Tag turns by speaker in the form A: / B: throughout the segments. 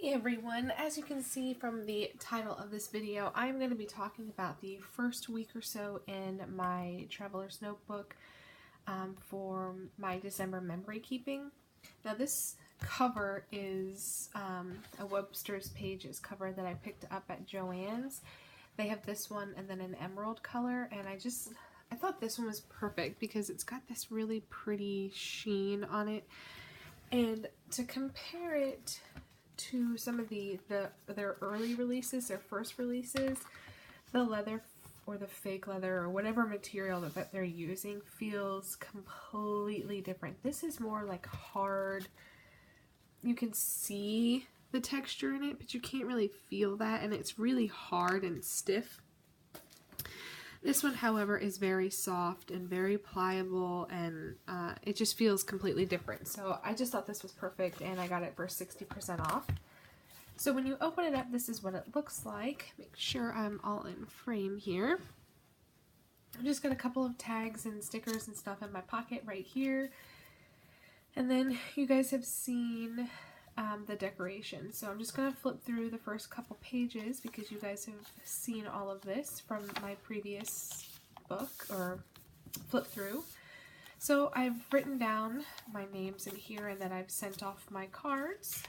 A: Hey everyone, as you can see from the title of this video, I'm going to be talking about the first week or so in my Traveler's Notebook for my December memory keeping. Now this cover is a Webster's Pages cover that I picked up at Joann's. They have this one and then an emerald color, and I thought this one was perfect because it's got this really pretty sheen on it. And to compare it to some of their early releases, their first releases, the leather or the fake leather or whatever material that they're using feels completely different. This is more like hard. You can see the texture in it, but you can't really feel that, and it's really hard and stiff. This one, however, is very soft and very pliable, and it just feels completely different. So I just thought this was perfect, and I got it for 60% off. So when you open it up, this is what it looks like. Make sure I'm all in frame here. I've just got a couple of tags and stickers and stuff in my pocket right here. And then you guys have seen the decoration. So I'm just going to flip through the first couple pages because you guys have seen all of this from my previous book or flip through. So I've written down my names in here and then I've sent off my cards.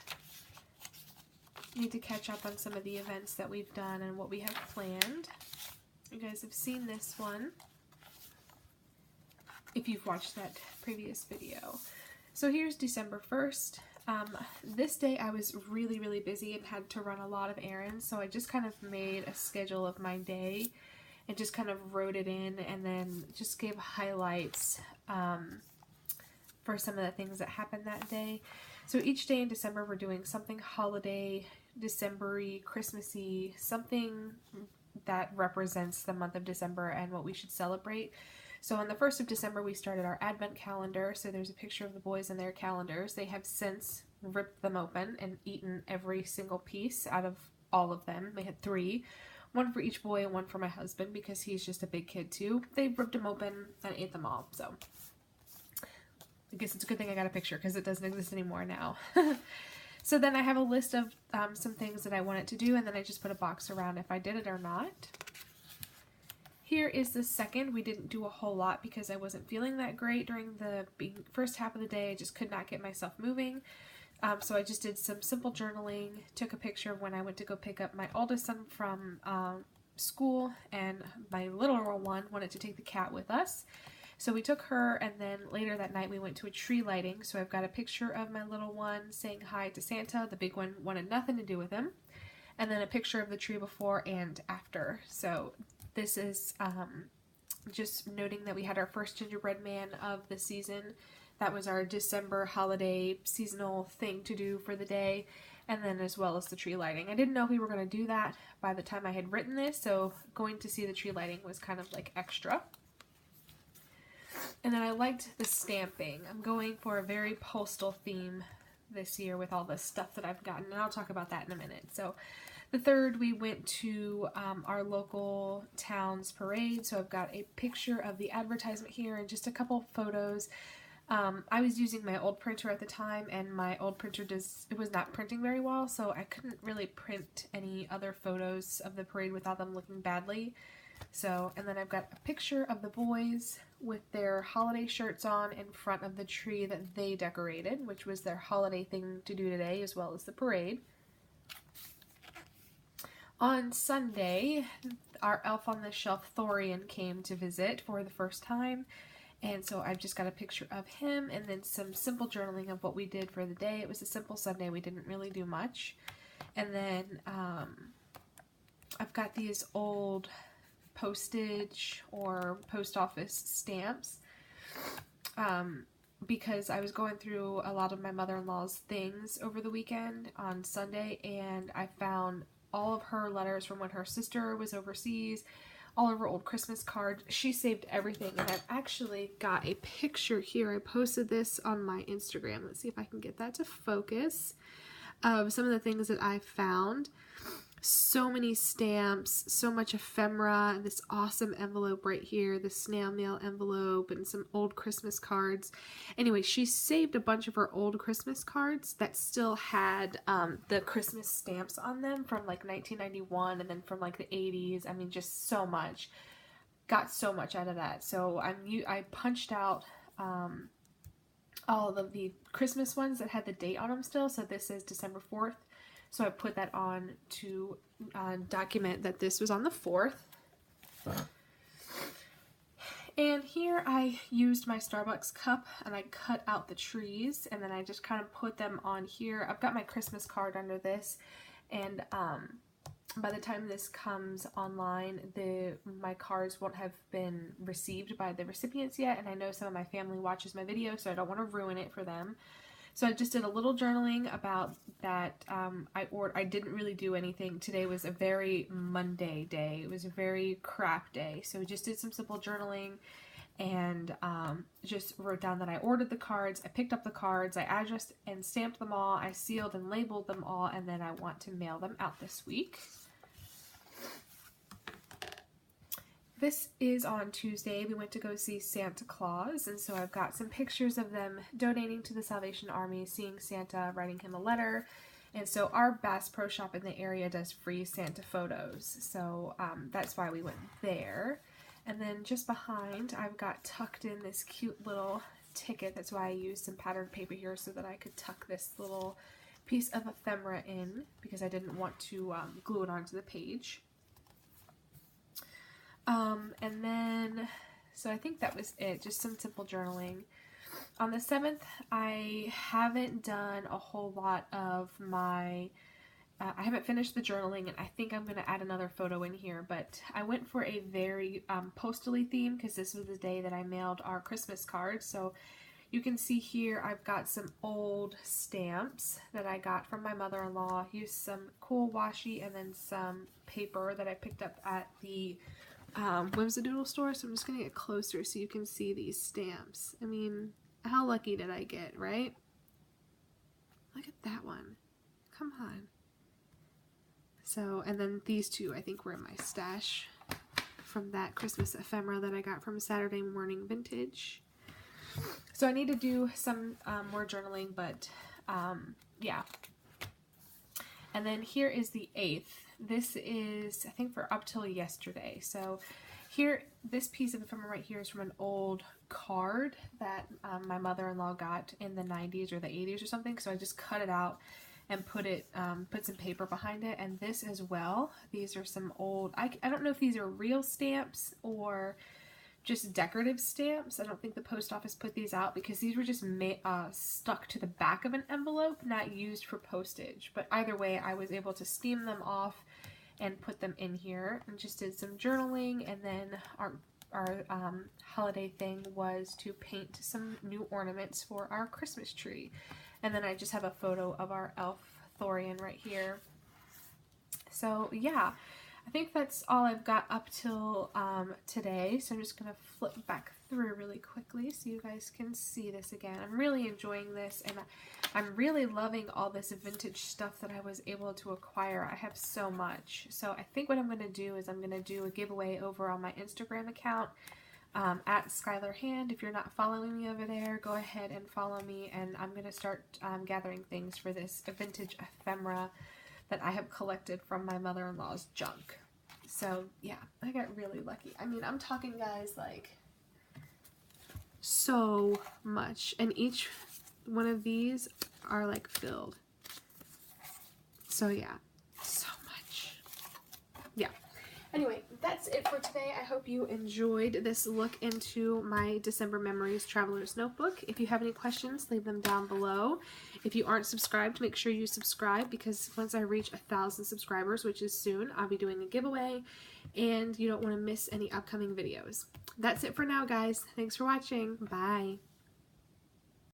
A: Need to catch up on some of the events that we've done and what we have planned. You guys have seen this one if you've watched that previous video. So here's December 1st. This day I was really busy and had to run a lot of errands, so I just kind of made a schedule of my day and just kind of wrote it in and then just gave highlights for some of the things that happened that day. So each day in December we're doing something holiday, December-y, Christmassy, something that represents the month of December and what we should celebrate. So on the 1st of December, we started our advent calendar. So there's a picture of the boys in their calendars. They have since ripped them open and eaten every single piece out of all of them. They had 3, one for each boy and one for my husband because he's just a big kid too. They ripped them open and ate them all. So I guess it's a good thing I got a picture because it doesn't exist anymore now. So then I have a list of some things that I wanted to do, and then I just put a box around if I did it or not. Here is the second. We didn't do a whole lot because I wasn't feeling that great during the first half of the day. I just could not get myself moving. So I just did some simple journaling, took a picture of when I went to go pick up my oldest son from school, and my littler one wanted to take the cat with us. So we took her, and then later that night we went to a tree lighting. So I've got a picture of my little one saying hi to Santa. The big one wanted nothing to do with him. And then a picture of the tree before and after. So this is just noting that we had our first gingerbread man of the season. That was our December holiday seasonal thing to do for the day, and then as well as the tree lighting. I didn't know we were going to do that by the time I had written this, so going to see the tree lighting was kind of like extra. And then I liked the stamping. I'm going for a very postal theme this year with all the stuff that I've gotten, and I'll talk about that in a minute. So the 3rd, we went to our local town's parade, so I've got a picture of the advertisement here and just a couple photos. I was using my old printer at the time, and my old printer was not printing very well, so I couldn't really print any other photos of the parade without them looking badly. So, and then I've got a picture of the boys with their holiday shirts on in front of the tree that they decorated, which was their holiday thing to do today, as well as the parade. On Sunday, our elf on the shelf, Thorian, came to visit for the first time, and so I've just got a picture of him and then some simple journaling of what we did for the day. It was a simple Sunday. We didn't really do much. And then I've got these old postage or post office stamps because I was going through a lot of my mother-in-law's things over the weekend on Sunday, and I found all of her letters from when her sister was overseas, all of her old Christmas cards. She saved everything, and I've actually got a picture here. I posted this on my Instagram. Let's see if I can get that to focus, of some of the things that I found. So many stamps, so much ephemera, this awesome envelope right here, the snail mail envelope, and some old Christmas cards. Anyway, she saved a bunch of her old Christmas cards that still had the Christmas stamps on them from like 1991 and then from like the 80s. I mean, just so much. Got so much out of that. So I punched out all of the Christmas ones that had the date on them still. So this is December 4th. So I put that on to document that this was on the 4th. And here I used my Starbucks cup and I cut out the trees and then I just kind of put them on here. I've got my Christmas card under this, and by the time this comes online, my cards won't have been received by the recipients yet, and I know some of my family watches my video, so I don't want to ruin it for them. So I just did a little journaling about that. I didn't really do anything. Today was a very Monday day. It was a very crap day. So just did some simple journaling and just wrote down that I ordered the cards. I picked up the cards. I addressed and stamped them all. I sealed and labeled them all. And then I want to mail them out this week. This is on Tuesday. We went to go see Santa Claus, and so I've got some pictures of them donating to the Salvation Army, seeing Santa, writing him a letter. And so our Bass Pro Shop in the area does free Santa photos, so that's why we went there. And then just behind, I've got tucked in this cute little ticket. That's why I used some patterned paper here so that I could tuck this little piece of ephemera in, because I didn't want to glue it onto the page. And then, so I think that was it, just some simple journaling. On the 7th, I haven't done a whole lot of my, I haven't finished the journaling, and I think I'm going to add another photo in here, but I went for a very postally theme, because this was the day that I mailed our Christmas cards. So you can see here I've got some old stamps that I got from my mother-in-law, used some cool washi, and then some paper that I picked up at the Whimsidoodle store. So I'm just gonna get closer so you can see these stamps. I mean, how lucky did I get, right? Look at that one. Come on. So, and then these two I think were in my stash from that Christmas ephemera that I got from Saturday Morning Vintage. So I need to do some more journaling, but yeah. And then here is the 8th. This is, I think, for up till yesterday. So here, this piece of ephemera right here is from an old card that my mother-in-law got in the 90s or the 80s or something. So I just cut it out and put some paper behind it. And this as well, these are some old, I don't know if these are real stamps or just decorative stamps. I don't think the post office put these out because these were just stuck to the back of an envelope, not used for postage. But either way, I was able to steam them off and put them in here, and just did some journaling. And then our holiday thing was to paint some new ornaments for our Christmas tree. And then I just have a photo of our elf Thorian right here. So yeah, I think that's all I've got up till today. So I'm just going to flip back through really quickly so you guys can see this again. I'm really enjoying this, and I'm really loving all this vintage stuff that I was able to acquire. I have so much. So I think what I'm going to do is I'm going to do a giveaway over on my Instagram account at Skylar Hand. If you're not following me over there, go ahead and follow me, and I'm going to start gathering things for this vintage ephemera that I have collected from my mother-in-law's junk. So yeah, I got really lucky. I mean, I'm talking, guys, like so much, and each one of these are like filled. So yeah, so much. Yeah. Anyway, that's it for today. I hope you enjoyed this look into my December Memories Traveler's Notebook. If you have any questions, leave them down below. If you aren't subscribed, make sure you subscribe, because once I reach 1,000 subscribers, which is soon, I'll be doing a giveaway, and you don't want to miss any upcoming videos. That's it for now, guys. Thanks for watching. Bye.